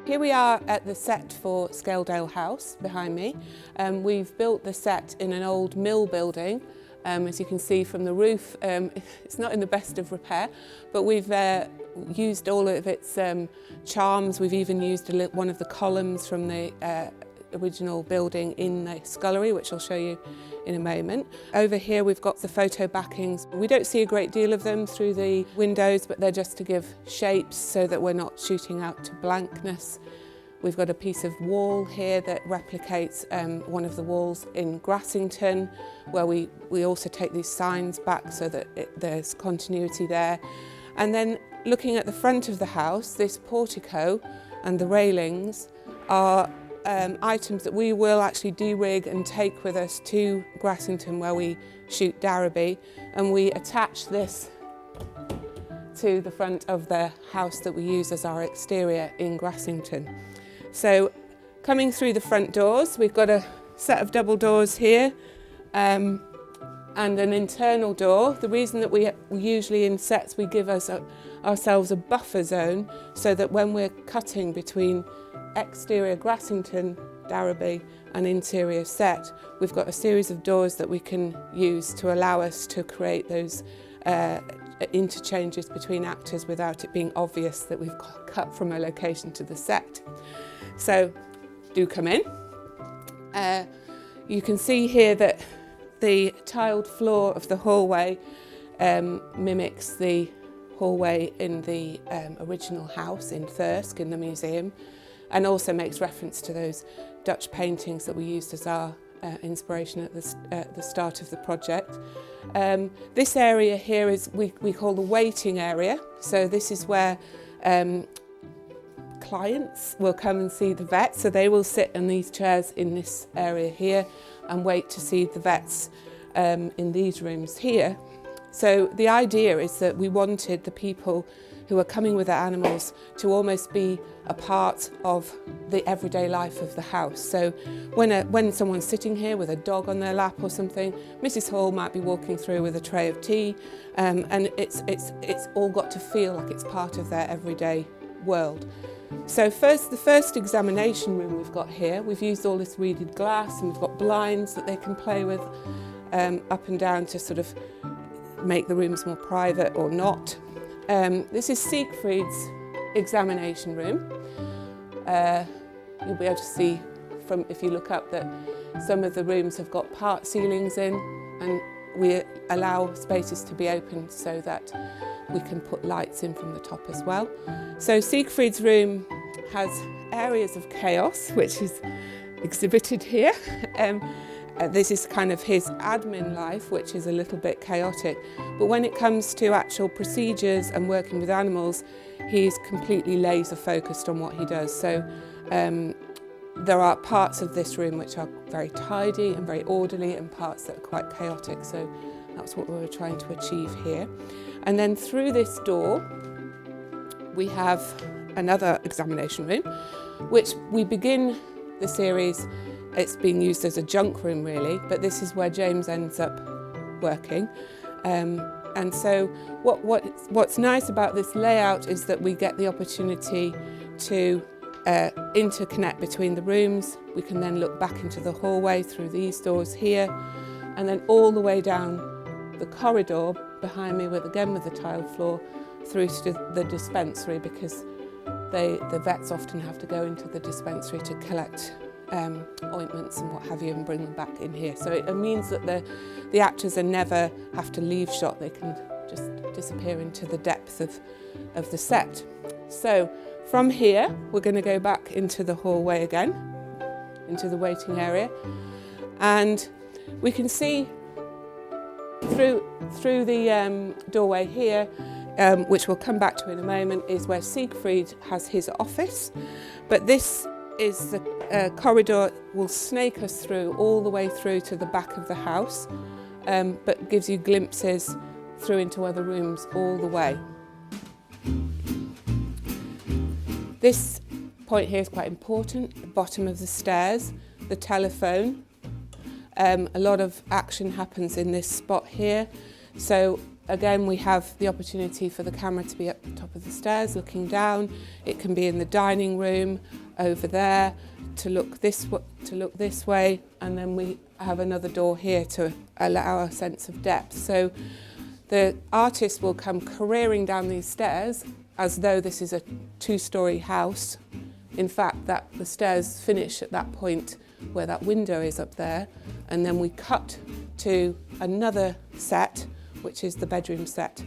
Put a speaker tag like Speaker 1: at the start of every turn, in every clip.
Speaker 1: Here we are at the set for Scaledale House behind me. We've built the set in an old mill building. As you can see from the roof, it's not in the best of repair, but we've used all of its charms. We've even used one of the columns from the original building in the scullery, which I'll show you in a moment. Over here we've got the photo backings. We don't see a great deal of them through the windows, but they're just to give shapes so that we're not shooting out to blankness. We've got a piece of wall here that replicates one of the walls in Grassington, where we also take these signs back so that there's continuity there. And then looking at the front of the house, this portico and the railings are items that we will actually de-rig and take with us to Grassington, where we shoot Darrowby, and we attach this to the front of the house that we use as our exterior in Grassington. So coming through the front doors, we've got a set of double doors here and an internal door. The reason that we usually in sets we give ourselves a buffer zone so that when we're cutting between exterior Grassington, Darrowby and interior set, we've got a series of doors that we can use to allow us to create those interchanges between actors without it being obvious that we've cut from a location to the set. So do come in. You can see here that the tiled floor of the hallway mimics the hallway in the original house in Thirsk in the museum, and also makes reference to those Dutch paintings that we used as our inspiration at the start of the project. This area here is we call the waiting area. So this is where clients will come and see the vet. So they will sit in these chairs in this area here and wait to see the vets in these rooms here. So the idea is that we wanted the people who are coming with their animals to almost be a part of the everyday life of the house. So when someone's sitting here with a dog on their lap or something, Mrs. Hall might be walking through with a tray of tea, and it's all got to feel like it's part of their everyday world. So the first examination room we've got here, we've used all this reeded glass, and we've got blinds that they can play with up and down to sort of make the rooms more private or not. This is Siegfried's examination room. You'll be able to see from if you look up that some of the rooms have got part ceilings in, and we allow spaces to be opened so that we can put lights in from the top as well. So Siegfried's room has areas of chaos, which is exhibited here. This is kind of his admin life, which is a little bit chaotic. But when it comes to actual procedures and working with animals, he's completely laser focused on what he does. So there are parts of this room which are very tidy and very orderly, and parts that are quite chaotic. So that's what we were trying to achieve here. And then through this door, we have another examination room, which we begin the series. It's being used as a junk room really, but this is where James ends up working. And so what's nice about this layout is that we get the opportunity to interconnect between the rooms. We can then look back into the hallway through these doors here, and then all the way down the corridor behind me with the tiled floor through to the dispensary, because the vets often have to go into the dispensary to collect ointments and what have you and bring them back in here. So it means that the actors never have to leave shot, they can just disappear into the depth of the set. So from here we're going to go back into the hallway again, into the waiting area, and we can see through the doorway here, which we'll come back to in a moment, is where Siegfried has his office. But this is the corridor will snake us through all the way through to the back of the house, but gives you glimpses through into other rooms all the way. This point here is quite important, the bottom of the stairs, the telephone. A lot of action happens in this spot here. So again, we have the opportunity for the camera to be at the top of of the stairs looking down. It can be in the dining room over there to look this way, and then we have another door here to allow a sense of depth. So the artist will come careering down these stairs as though this is a two-storey house. In fact, that the stairs finish at that point where that window is up there, and then we cut to another set, which is the bedroom set,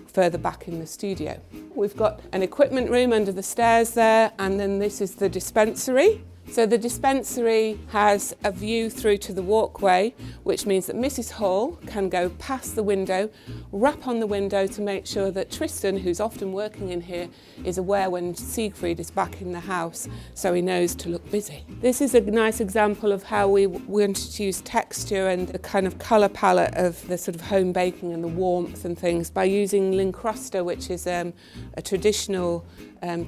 Speaker 1: further back in the studio. We've got an equipment room under the stairs there, and then this is the dispensary. So the dispensary has a view through to the walkway, which means that Mrs. Hall can go past the window, rap on the window to make sure that Tristan, who's often working in here, is aware when Siegfried is back in the house, so he knows to look busy. This is a nice example of how we wanted to use texture and the kind of colour palette of the sort of home baking and the warmth and things by using Lincrusta, which is a traditional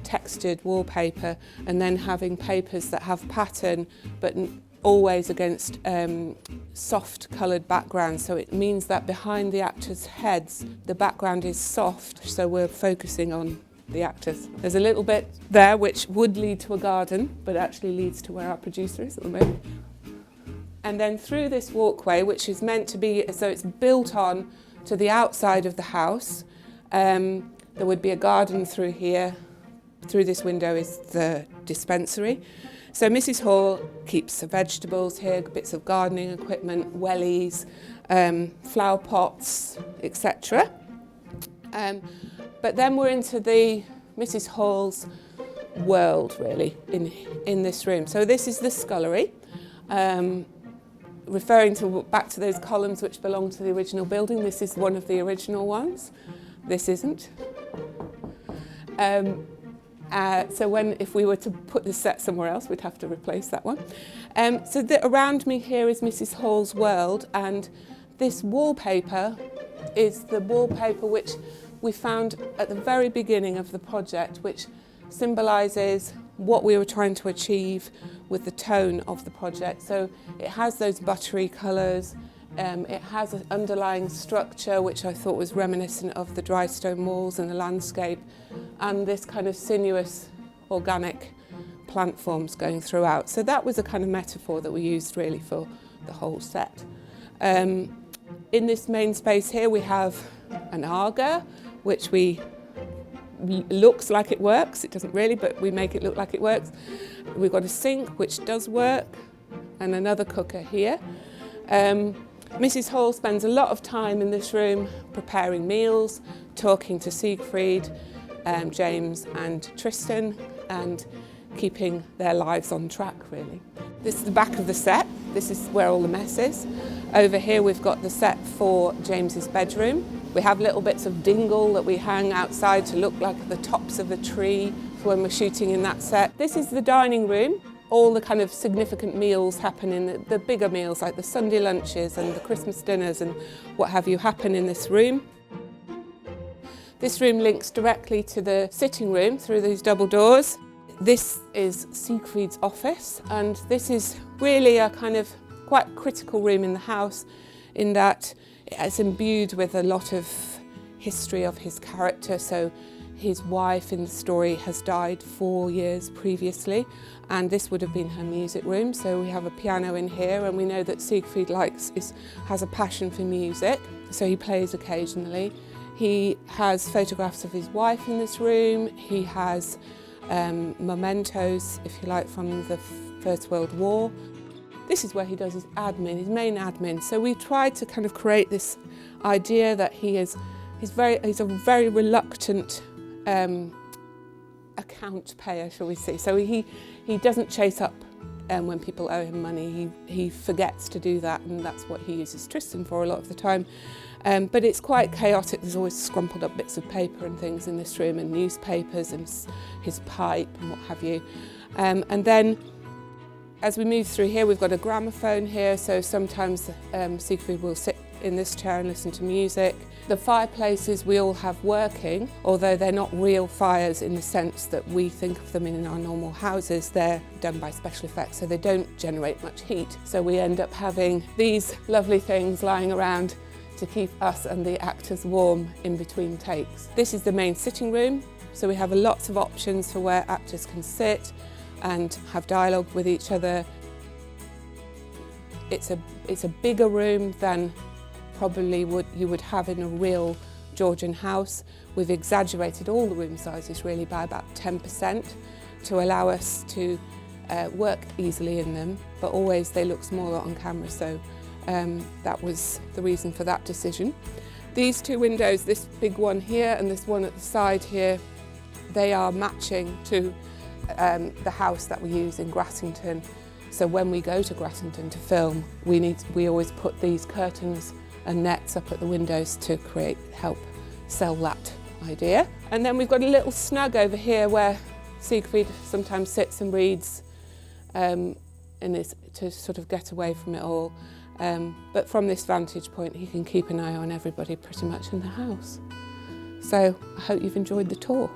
Speaker 1: textured wallpaper, and then having papers that have pattern but always against soft coloured backgrounds. So it means that behind the actors' heads the background is soft, so we're focusing on the actors. There's a little bit there which would lead to a garden but actually leads to where our producer is at the moment. And then through this walkway, which is meant to be so it's built on to the outside of the house, there would be a garden through here. Through this window is the dispensary. So Mrs. Hall keeps the vegetables here, bits of gardening equipment, wellies, flower pots, etc. But then we're into the Mrs. Hall's world, really, in this room. So this is the scullery, referring back to those columns which belong to the original building. This is one of the original ones. This isn't. So if we were to put this set somewhere else, we'd have to replace that one. So around me here is Mrs. Hall's world, and this wallpaper is the wallpaper which we found at the very beginning of the project, which symbolises what we were trying to achieve with the tone of the project. So it has those buttery colours. It has an underlying structure which I thought was reminiscent of the dry stone walls and the landscape, and this kind of sinuous organic plant forms going throughout. So that was a kind of metaphor that we used really for the whole set. In this main space here we have an Aga, which looks like it works. It doesn't really, but we make it look like it works. We've got a sink which does work, and another cooker here. Mrs. Hall spends a lot of time in this room preparing meals, talking to Siegfried, James and Tristan, and keeping their lives on track, really. This is the back of the set. This is where all the mess is. Over here we've got the set for James's bedroom. We have little bits of dingle that we hang outside to look like the tops of a tree for when we're shooting in that set. This is the dining room. All the kind of significant meals happen in the bigger meals, like the Sunday lunches and the Christmas dinners and what have you, happen in this room. This room links directly to the sitting room through these double doors. This is Siegfried's office, and this is really a kind of quite critical room in the house in that it's imbued with a lot of history of his character. So his wife in the story has died 4 years previously, and this would have been her music room. So we have a piano in here, and we know that Siegfried has a passion for music, so he plays occasionally. He has photographs of his wife in this room. He has mementos, if you like, from the First World War. This is where he does his admin, his main admin. So we tried to kind of create this idea that he's a very reluctant account payer, shall we say. So he doesn't chase up when people owe him money. He forgets to do that, and that's what he uses Tristan for a lot of the time. But it's quite chaotic. There's always scrumpled up bits of paper and things in this room, and newspapers and his pipe and what have you. And then as we move through here, we've got a gramophone here, so sometimes Siegfried will sit in this chair and listen to music. The fireplaces we all have working, although they're not real fires in the sense that we think of them in our normal houses. They're done by special effects, so they don't generate much heat. So we end up having these lovely things lying around to keep us and the actors warm in between takes. This is the main sitting room. So we have lots of options for where actors can sit and have dialogue with each other. It's a bigger room than probably you would have in a real Georgian house. We've exaggerated all the room sizes really by about 10% to allow us to work easily in them, but always they look smaller on camera, so that was the reason for that decision. These two windows, this big one here and this one at the side here, they are matching to the house that we use in Grassington. So when we go to Grassington to film, we always put these curtains and nets up at the windows to help sell that idea. And then we've got a little snug over here where Siegfried sometimes sits and reads, and is to sort of get away from it all. But from this vantage point, he can keep an eye on everybody pretty much in the house. So I hope you've enjoyed the tour.